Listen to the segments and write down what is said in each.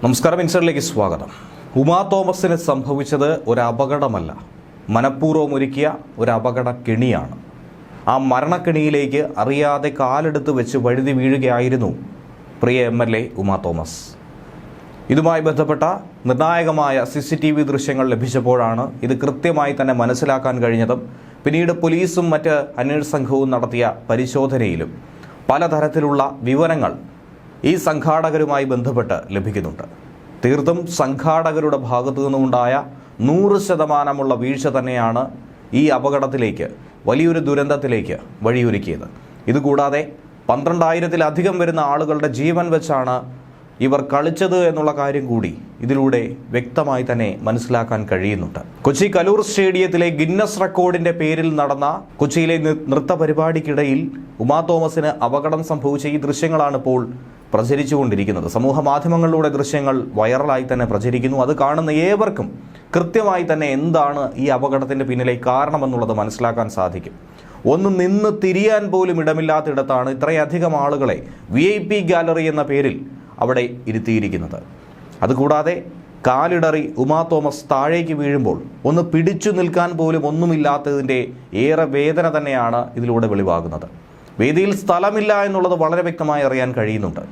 നമസ്കാരം, ഇൻസൈഡിലേക്ക് സ്വാഗതം. ഉമാ തോമസിന് സംഭവിച്ചത് ഒരു അപകടമല്ല, മനഃപൂർവ്വം ഒരുക്കിയ ഒരു അപകട കെണിയാണ്. ആ മരണക്കെണിയിലേക്ക് അറിയാതെ കാലെടുത്ത് വെച്ച് വഴുതി വീഴുകയായിരുന്നു പ്രിയ MLA ഉമാ തോമസ്. ഇതുമായി ബന്ധപ്പെട്ട നിർണായകമായ CCTV ദൃശ്യങ്ങൾ ലഭിച്ചപ്പോഴാണ് ഇത് കൃത്യമായി തന്നെ മനസ്സിലാക്കാൻ കഴിഞ്ഞതും. പിന്നീട് പോലീസും മറ്റ് അന്വേഷണ സംഘവും നടത്തിയ പരിശോധനയിലും പലതരത്തിലുള്ള വിവരങ്ങൾ ഈ സംഘാടകരുമായി ബന്ധപ്പെട്ട് ലഭിക്കുന്നുണ്ട്. തീർത്തും സംഘാടകരുടെ ഭാഗത്തു നിന്നുണ്ടായ 100% വീഴ്ച തന്നെയാണ് ഈ അപകടത്തിലേക്ക്, വലിയൊരു ദുരന്തത്തിലേക്ക് വഴിയൊരുക്കിയത്. ഇതുകൂടാതെ 12,000-ലധികം വരുന്ന ആളുകളുടെ ജീവൻ വെച്ചാണ് ഇവർ കളിച്ചത് എന്നുള്ള കാര്യം കൂടി ഇതിലൂടെ വ്യക്തമായി തന്നെ മനസ്സിലാക്കാൻ കഴിയുന്നുണ്ട്. കൊച്ചി കലൂർ സ്റ്റേഡിയത്തിലെ ഗിന്നസ് റെക്കോർഡിന്റെ പേരിൽ നടന്ന കൊച്ചിയിലെ നൃത്ത പരിപാടിക്കിടയിൽ ഉമാ തോമസിന് അപകടം സംഭവിച്ച ഈ ദൃശ്യങ്ങളാണ് ഇപ്പോൾ പ്രചരിച്ചുകൊണ്ടിരിക്കുന്നത്. സമൂഹ മാധ്യമങ്ങളിലൂടെ ദൃശ്യങ്ങൾ വൈറലായി തന്നെ പ്രചരിക്കുന്നു. അത് കാണുന്ന ഏവർക്കും കൃത്യമായി തന്നെ എന്താണ് ഈ അപകടത്തിന്റെ പിന്നിലെ കാരണമെന്നുള്ളത് മനസ്സിലാക്കാൻ സാധിക്കും. ഒന്ന് നിന്ന് തിരിയാൻ പോലും ഇടമില്ലാത്തിടത്താണ് ഇത്രയധികം ആളുകളെ VIP ഗാലറി എന്ന പേരിൽ അവിടെ ഇരുത്തിയിരിക്കുന്നത്. അതുകൂടാതെ കാലിടറി ഉമാ തോമസ് താഴേക്ക് വീഴുമ്പോൾ ഒന്ന് പിടിച്ചു നിൽക്കാൻ പോലും ഒന്നുമില്ലാത്തതിൻ്റെ ഏറെ വേദന തന്നെയാണ് ഇതിലൂടെ വെളിവാകുന്നത്. വേദിയിൽ സ്ഥലമില്ല എന്നുള്ളത് വളരെ വ്യക്തമായി അറിയാൻ കഴിയുന്നുണ്ട്.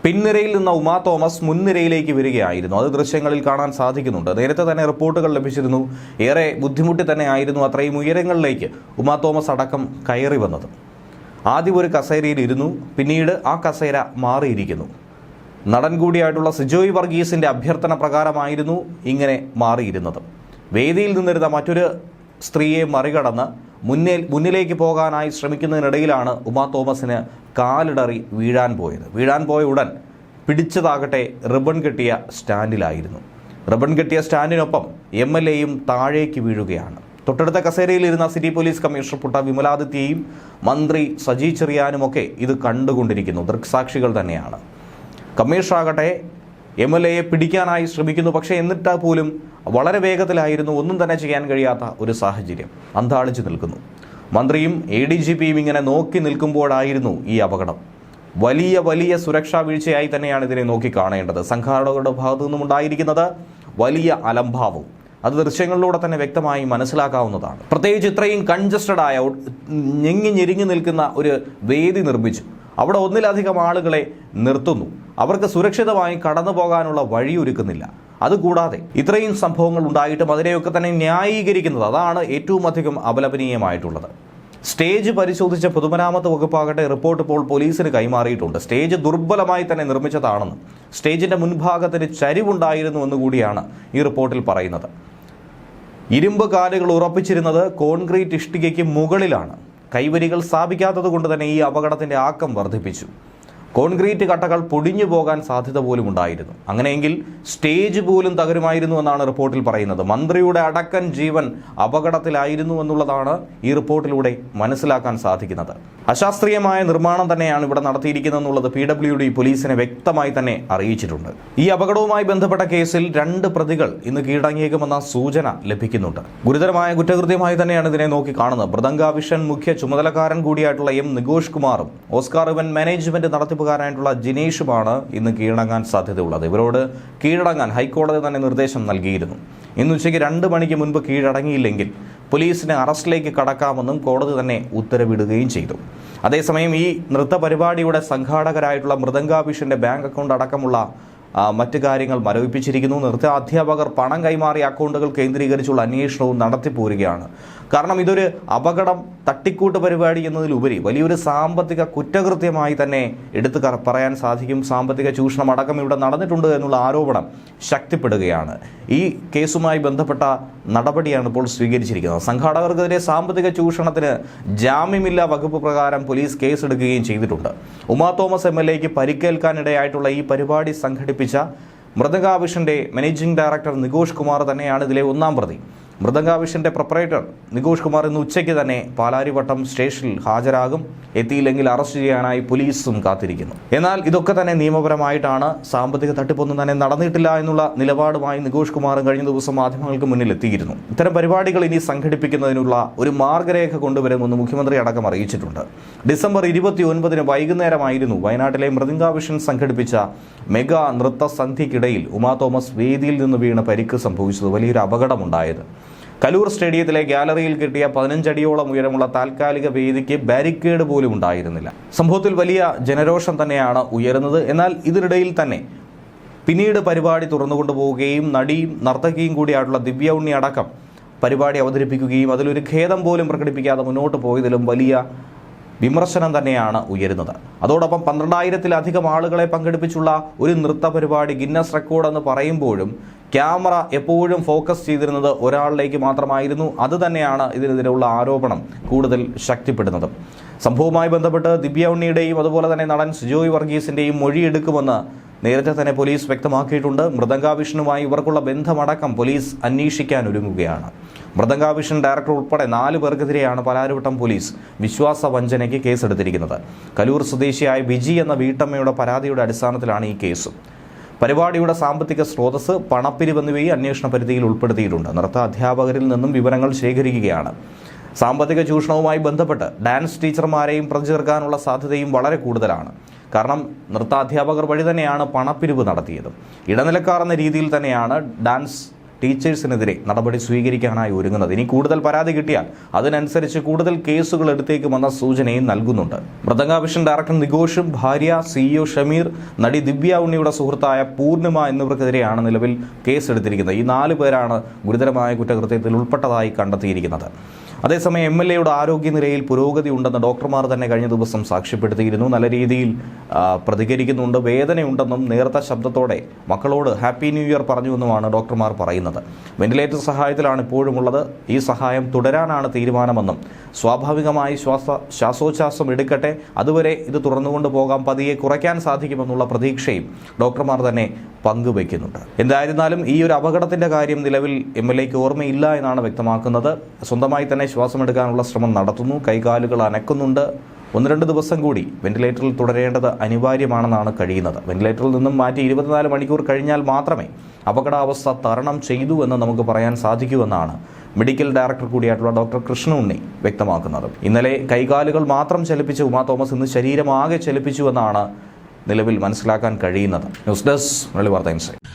പിൻനിരയിൽ നിന്ന ഉമാ തോമസ് മുൻനിരയിലേക്ക് വരികയായിരുന്നു. അത് ദൃശ്യങ്ങളിൽ കാണാൻ സാധിക്കുന്നുണ്ട്. നേരത്തെ തന്നെ റിപ്പോർട്ടുകൾ ലഭിച്ചിരുന്നു. ഏറെ ബുദ്ധിമുട്ടി തന്നെ ആയിരുന്നു അത്രയും ഉയരങ്ങളിലേക്ക് ഉമാ തോമസ് അടക്കം കയറി വന്നത്. ആദ്യം ഒരു കസേരയിൽ ഇരുന്നു, പിന്നീട് ആ കസേര മാറിയിരിക്കുന്നു. നടൻ കൂടിയായിട്ടുള്ള സിജോയ് വർഗീസിന്റെ അഭ്യർത്ഥന പ്രകാരമായിരുന്നു ഇങ്ങനെ മാറിയിരുന്നത്. വേദിയിൽ നിന്നിരുന്ന മറ്റൊരു സ്ത്രീയെ മറികടന്ന് മുന്നിലേക്ക് പോകാനായി ശ്രമിക്കുന്നതിനിടയിലാണ് ഉമാ തോമസിന് കാലിടറി വീഴാൻ പോയ ഉടൻ പിടിച്ചതാകട്ടെ റിബൺ കെട്ടിയ സ്റ്റാൻഡിലായിരുന്നു. റിബൺ കെട്ടിയ സ്റ്റാൻഡിനൊപ്പം MLAയും താഴേക്ക് വീഴുകയാണ്. തൊട്ടടുത്ത കസേരയിലിരുന്ന സിറ്റി പോലീസ് കമ്മീഷണർ പുട്ട വിമലാദിത്യയും മന്ത്രി സജി ചെറിയാനുമൊക്കെ ഇത് കണ്ടുകൊണ്ടിരിക്കുന്നു. ദൃക്സാക്ഷികൾ തന്നെയാണ്. കമ്മീഷണറാകട്ടെ MLAയെ പിടിക്കാനായി ശ്രമിക്കുന്നു. പക്ഷേ എന്നിട്ട് പോലും വളരെ വേഗത്തിലായിരുന്നു. ഒന്നും തന്നെ ചെയ്യാൻ കഴിയാത്ത ഒരു സാഹചര്യം. അന്താളിച്ചു നിൽക്കുന്നു. മന്ത്രിയും ADGPയും ഇങ്ങനെ നോക്കി നിൽക്കുമ്പോഴായിരുന്നു ഈ അപകടം. വലിയ സുരക്ഷാ വീഴ്ചയായി തന്നെയാണ് ഇതിനെ നോക്കി കാണേണ്ടത്. സംഘാടകരുടെ ഭാഗത്തു നിന്നും ഉണ്ടായിരിക്കുന്നത് വലിയ അലംഭാവവും അത് ദൃശ്യങ്ങളിലൂടെ തന്നെ വ്യക്തമായി മനസ്സിലാക്കാവുന്നതാണ്. പ്രത്യേകിച്ച് ഇത്രയും കൺജസ്റ്റഡായ ഞെരിഞ്ഞു നിൽക്കുന്ന ഒരു വേദി നിർമ്മിച്ചു. അവിടെ ഒന്നിലധികം ആളുകളെ നിർത്തുന്നു. അവർക്ക് സുരക്ഷിതമായി കടന്നു പോകാനുള്ള വഴിയൊരുക്കുന്നില്ല. അതുകൂടാതെ ഇത്രയും സംഭവങ്ങൾ ഉണ്ടായിട്ടും അതിനെയൊക്കെ തന്നെ ന്യായീകരിക്കുന്നത്, അതാണ് ഏറ്റവും അധികം അപലപനീയമായിട്ടുള്ളത്. സ്റ്റേജ് പരിശോധിച്ച പൊതുമരാമത്ത് വകുപ്പാകട്ടെ റിപ്പോർട്ട് ഇപ്പോൾ പോലീസിന് കൈമാറിയിട്ടുണ്ട്. സ്റ്റേജ് ദുർബലമായി തന്നെ നിർമ്മിച്ചതാണെന്നും സ്റ്റേജിന്റെ മുൻഭാഗത്തിന് ചരിവുണ്ടായിരുന്നു എന്നുകൂടിയാണ് ഈ റിപ്പോർട്ടിൽ പറയുന്നത്. ഇരുമ്പ് കാലുകൾ ഉറപ്പിച്ചിരുന്നത് കോൺക്രീറ്റ് ഇഷ്ടികയ്ക്ക് മുകളിലാണ്. കൈവരികൾ സ്ഥാപിക്കാത്തത് കൊണ്ട് തന്നെ ഈ അപകടത്തിന്റെ ആക്കം വർദ്ധിപ്പിച്ചു. കോൺക്രീറ്റ് കട്ടകൾ പൊടിഞ്ഞു പോകാൻ സാധ്യത പോലും ഉണ്ടായിരുന്നു. അങ്ങനെയെങ്കിൽ സ്റ്റേജ് പോലും തകരുമായിരുന്നു എന്നാണ് റിപ്പോർട്ടിൽ പറയുന്നത്. മന്ത്രിയുടെ അടക്കം ജീവൻ അപകടത്തിലായിരുന്നു എന്നുള്ളതാണ് ഈ റിപ്പോർട്ടിലൂടെ മനസ്സിലാക്കാൻ സാധിക്കുന്നത്. അശാസ്ത്രീയമായ നിർമ്മാണം തന്നെയാണ് ഇവിടെ നടത്തിയിരിക്കുന്നതെന്നുള്ളത് PWD പോലീസിനെ വ്യക്തമായി തന്നെ അറിയിച്ചിട്ടുണ്ട്. ഈ അപകടവുമായി ബന്ധപ്പെട്ട കേസിൽ 2 പ്രതികൾ ഇന്ന് കീഴടങ്ങിയേക്കുമെന്ന സൂചന ലഭിക്കുന്നുണ്ട്. ഗുരുതരമായ കുറ്റകൃത്യമായി തന്നെയാണ് ഇതിനെ നോക്കി കാണുന്നത്. മൃദംഗാവിഷൻ മുഖ്യ ചുമതലക്കാരൻ കൂടിയായിട്ടുള്ള നികോഷ് കുമാറും ഓസ്കാർ ഇവന്റ് മാനേജ്മെന്റ് നടത്തിപ്പുകാരനായിട്ടുള്ള ജിനേഷുമാണ് ഇന്ന് കീഴടങ്ങാൻ സാധ്യതയുള്ളത്. ഇവരോട് കീഴടങ്ങാൻ ഹൈക്കോടതി തന്നെ നിർദ്ദേശം നൽകിയിരുന്നു. ഇന്ന് ഉച്ചയ്ക്ക് 2 മണിക്ക് മുൻപ് കീഴടങ്ങിയില്ലെങ്കിൽ പോലീസിന് അറസ്റ്റിലേക്ക് കടക്കാമെന്നും കോടതി തന്നെ ഉത്തരവിടുകയും ചെയ്തു. അതേസമയം ഈ നൃത്ത പരിപാടിയുടെ സംഘാടകരായിട്ടുള്ള മൃദംഗാഭിഷന്റെ ബാങ്ക് അക്കൗണ്ട് അടക്കമുള്ള മറ്റ് കാര്യങ്ങൾ മരവിപ്പിച്ചിരിക്കുന്നു. നൃത്ത അധ്യാപകർ പണം കൈമാറിയ അക്കൗണ്ടുകൾ കേന്ദ്രീകരിച്ചുള്ള അന്വേഷണവും നടത്തിപ്പോരുകയാണ്. കാരണം ഇതൊരു അപകടം, തട്ടിക്കൂട്ട് പരിപാടി എന്നതിലുപരി വലിയൊരു സാമ്പത്തിക കുറ്റകൃത്യമായി തന്നെ എടുത്തു പറയാൻ സാധിക്കും. സാമ്പത്തിക ചൂഷണം അടക്കം ഇവിടെ നടന്നിട്ടുണ്ട് എന്നുള്ള ആരോപണം ശക്തിപ്പെടുകയാണ്. ഈ കേസുമായി ബന്ധപ്പെട്ട നടപടിയാണ് ഇപ്പോൾ സ്വീകരിച്ചിരിക്കുന്നത്. സംഘാടകർക്കെതിരെ സാമ്പത്തിക ചൂഷണത്തിന് ജാമ്യമില്ലാ വകുപ്പ് പ്രകാരം പോലീസ് കേസെടുക്കുകയും ചെയ്തിട്ടുണ്ട്. ഉമാ തോമസ് MLAയ്ക്ക് പരിക്കേൽക്കാനിടയായിട്ടുള്ള ഈ പരിപാടി സംഘടിപ്പിച്ച മൃദംഗാഭിഷന്റെ മാനേജിംഗ് ഡയറക്ടർ നികോഷ് കുമാർ തന്നെയാണ് ഇതിലെ 1ാം പ്രതി. മൃദംഗാവിഷന്റെ പ്രൊപ്പറേറ്റർ നികോഷ് കുമാർ ഇന്ന് ഉച്ചയ്ക്ക് തന്നെ പാലാരിവട്ടം സ്റ്റേഷനിൽ ഹാജരാകും. എത്തിയില്ലെങ്കിൽ അറസ്റ്റ് ചെയ്യാനായി പോലീസും കാത്തിരിക്കുന്നു. എന്നാൽ ഇതൊക്കെ തന്നെ നിയമപരമായിട്ടാണ്. സാമ്പത്തിക തട്ടിപ്പൊന്നും തന്നെ നടന്നിട്ടില്ല എന്നുള്ള നിലപാടുമായി നികോഷ് കുമാറും കഴിഞ്ഞ ദിവസം മാധ്യമങ്ങൾക്ക് മുന്നിൽ എത്തിയിരുന്നു. ഇത്തരം പരിപാടികൾ ഇനി സംഘടിപ്പിക്കുന്നതിനുള്ള ഒരു മാർഗരേഖ കൊണ്ടുവരുമെന്ന് മുഖ്യമന്ത്രി അടക്കം അറിയിച്ചിട്ടുണ്ട്. ഡിസംബർ 29 വൈകുന്നേരമായിരുന്നു വയനാട്ടിലെ മൃദംഗാവിഷൻ സംഘടിപ്പിച്ച മെഗാ നൃത്തസന്ധ്യയ്ക്കിടയിൽ ഉമാ തോമസ് വേദിയിൽ നിന്ന് വീണ് പരിക്ക് സംഭവിച്ചത്. വലിയൊരു അപകടമുണ്ടായത്. കലൂർ സ്റ്റേഡിയത്തിലെ ഗാലറിയിൽ കിട്ടിയ 15 അടിയോളം ഉയരമുള്ള താൽക്കാലിക വേദിക്ക് ബാരിക്കേഡ് പോലും ഉണ്ടായിരുന്നില്ല. സംഭവത്തിൽ വലിയ ജനരോഷം തന്നെയാണ് ഉയരുന്നത്. എന്നാൽ ഇതിനിടയിൽ തന്നെ പിന്നീട് പരിപാടി തുറന്നുകൊണ്ടുപോവുകയും നടിയും നർത്തകിയും കൂടിയായിട്ടുള്ള ദിവ്യ ഉണ്ണി അടക്കം പരിപാടി അവതരിപ്പിക്കുകയും അതിലൊരു ഖേദം പോലും പ്രകടിപ്പിക്കാതെ മുന്നോട്ട് പോയതിലും വലിയ വിമർശനം തന്നെയാണ് ഉയരുന്നത്. അതോടൊപ്പം 12,000-ലധികം ആളുകളെ പങ്കെടുപ്പിച്ചുള്ള ഒരു നൃത്ത പരിപാടി ഗിന്നസ് റെക്കോർഡ് എന്ന് പറയുമ്പോഴും ക്യാമറ എപ്പോഴും ഫോക്കസ് ചെയ്തിരുന്നത് ഒരാളിലേക്ക് മാത്രമായിരുന്നു. അതുതന്നെയാണ് ഇതിനെതിരെയുള്ള ആരോപണം കൂടുതൽ ശക്തിപ്പെടുന്നത്. സംഭവവുമായി ബന്ധപ്പെട്ട് ദിവ്യ ഉണ്ണിയുടെയും അതുപോലെ തന്നെ നടൻ സിജോയ് വർഗീസിന്റെയും മൊഴിയെടുക്കുമെന്ന് നേരത്തെ തന്നെ പോലീസ് വ്യക്തമാക്കിയിട്ടുണ്ട്. മൃദംഗാവിഷനുമായി ഇവർക്കുള്ള ബന്ധമടക്കം പോലീസ് അന്വേഷിക്കാൻ ഒരുങ്ങുകയാണ്. മൃദംഗാവിഷൻ ഡയറക്ടർ ഉൾപ്പെടെ 4 പേർക്കെതിരെയാണ് പാലാരിവട്ടം പോലീസ് വിശ്വാസവഞ്ചനയ്ക്ക് കേസെടുത്തിരിക്കുന്നത്. കലൂർ സ്വദേശിയായ വിജി എന്ന വീട്ടമ്മയുടെ പരാതിയുടെ അടിസ്ഥാനത്തിലാണ് ഈ കേസ്. പരിപാടിയുടെ സാമ്പത്തിക സ്രോതസ്, പണപ്പിരിവ് എന്നിവയെ അന്വേഷണ പരിധിയിൽ ഉൾപ്പെടുത്തിയിട്ടുണ്ട്. നൃത്ത അധ്യാപകരിൽ നിന്നും വിവരങ്ങൾ ശേഖരിക്കുകയാണ്. സാമ്പത്തിക ചൂഷണവുമായി ബന്ധപ്പെട്ട് ഡാൻസ് ടീച്ചർമാരെയും പ്രതി ചേർക്കാനുള്ള സാധ്യതയും വളരെ കൂടുതലാണ്. കാരണം നൃത്താധ്യാപകർ വഴി തന്നെയാണ് പണപ്പിരിവ് നടത്തിയത്. ഇടനിലക്കാർ എന്ന രീതിയിൽ തന്നെയാണ് ഡാൻസ് ടീച്ചേഴ്സിനെതിരെ നടപടി സ്വീകരിക്കാനായി ഒരുങ്ങുന്നത്. ഇനി കൂടുതൽ പരാതി കിട്ടിയാൽ അതിനനുസരിച്ച് കൂടുതൽ കേസുകൾ എടുത്തേക്കുമെന്ന സൂചനയും നൽകുന്നുണ്ട്. മൃദംഗാവിഷൻ ഡയറക്ടർ നികോഷും ഭാര്യ CEO ഷമീർ, നടി ദിവ്യ ഉണ്ണിയുടെ സുഹൃത്തായ പൂർണിമ എന്നിവർക്കെതിരെയാണ് നിലവിൽ കേസെടുത്തിരിക്കുന്നത്. ഈ 4 പേരാണ് ഗുരുതരമായ കുറ്റകൃത്യത്തിൽ ഉൾപ്പെട്ടതായി കണ്ടെത്തിയിരിക്കുന്നത്. അതേസമയം MLAയുടെ ആരോഗ്യനിലയിൽ പുരോഗതി ഉണ്ടെന്ന് ഡോക്ടർമാർ തന്നെ കഴിഞ്ഞ ദിവസം സാക്ഷ്യപ്പെടുത്തിയിരുന്നു. നല്ല രീതിയിൽ പ്രതികരിക്കുന്നുണ്ട്, വേദനയുണ്ടെന്നും നേർത്ത ശബ്ദത്തോടെ മക്കളോട് ഹാപ്പി ന്യൂ ഇയർ പറഞ്ഞുവെന്നുമാണ് ഡോക്ടർമാർ പറയുന്നത്. വെന്റിലേറ്റർ സഹായത്തിലാണ് ഇപ്പോഴുമുള്ളത്. ഈ സഹായം തുടരാനാണ് തീരുമാനമെന്നും സ്വാഭാവികമായി ശ്വാസോച്ഛ്വാസം എടുക്കട്ടെ, അതുവരെ ഇത് തുറന്നുകൊണ്ട് പോകാൻ പതിയെ കുറയ്ക്കാൻ സാധിക്കുമെന്നുള്ള പ്രതീക്ഷയും ഡോക്ടർമാർ തന്നെ പങ്കുവയ്ക്കുന്നുണ്ട്. എന്തായിരുന്നാലും ഈ ഒരു അപകടത്തിന്റെ കാര്യം നിലവിൽ MLAയ്ക്ക് ഓർമ്മയില്ല എന്നാണ് വ്യക്തമാക്കുന്നത്. സ്വന്തമായി തന്നെ ശ്വാസമെടുക്കാനുള്ള ശ്രമം നടത്തുന്നു, കൈകാലുകൾ അനക്കുന്നുണ്ട്. 1-2 ദിവസം കൂടി വെന്റിലേറ്ററിൽ തുടരേണ്ടത് അനിവാര്യമാണെന്നാണ് കഴിയുന്നത്. വെന്റിലേറ്ററിൽ നിന്നും മാറ്റി 24 മണിക്കൂർ കഴിഞ്ഞാൽ മാത്രമേ അപകടാവസ്ഥ തരണം ചെയ്തു എന്ന് നമുക്ക് പറയാൻ സാധിക്കുമെന്നാണ് മെഡിക്കൽ ഡയറക്ടർ കൂടിയായിട്ടുള്ള ഡോക്ടർ കൃഷ്ണ ഉണ്ണി വ്യക്തമാക്കുന്നത്. ഇന്നലെ കൈകാലുകൾ മാത്രം ചലിപ്പിച്ച ഉമാ തോമസ് ഇന്ന് ശരീരമാകെ ചലിപ്പിച്ചുവെന്നാണ് നിലവിൽ മനസ്സിലാക്കാൻ കഴിയുന്നത്. ന്യൂസ് ഡെസ്ക് മലയാളി വാർത്ത ഇൻസൈറ്റ്.